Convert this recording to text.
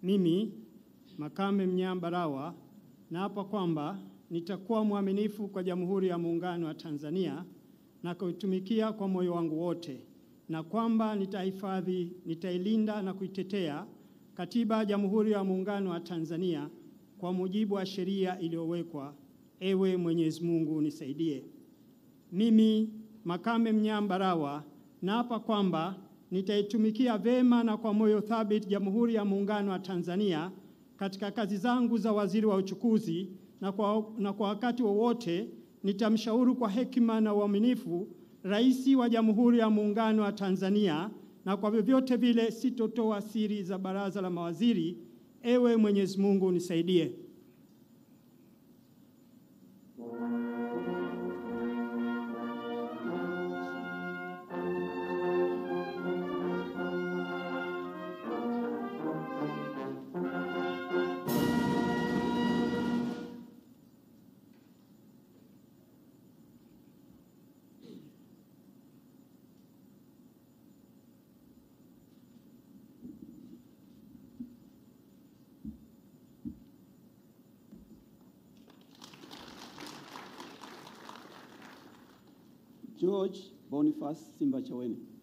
Mimi, Makame Mnyambarawa, naapa kwamba nitakuwa mwaminifu kwa Jamhuri ya Muungano wa Tanzania na kuitumikia kwa moyo wangu wote, na kwamba nitahifadhi, nitailinda na kuitetea Katiba ya Jamhuri ya Muungano wa Tanzania kwa mujibu wa sheria iliyowekwa. Ewe Mwenyezi Mungu nisaidie. Mimi, Makame Mnyambarawa, naapa kwamba nitaitumikia vema na kwa moyo thabiti Jamhuri ya Muungano wa Tanzania katika kazi zangu za waziri wa uchukuzi, na kwa wakati wowote nitamshauri kwa hekima na uaminifu Rais wa Jamhuri ya Muungano wa Tanzania, na kwa vyovyote vile sitotoa siri za baraza la mawaziri. Ewe Mwenyezi Mungu nisaidie. George Boniface Simbachawene.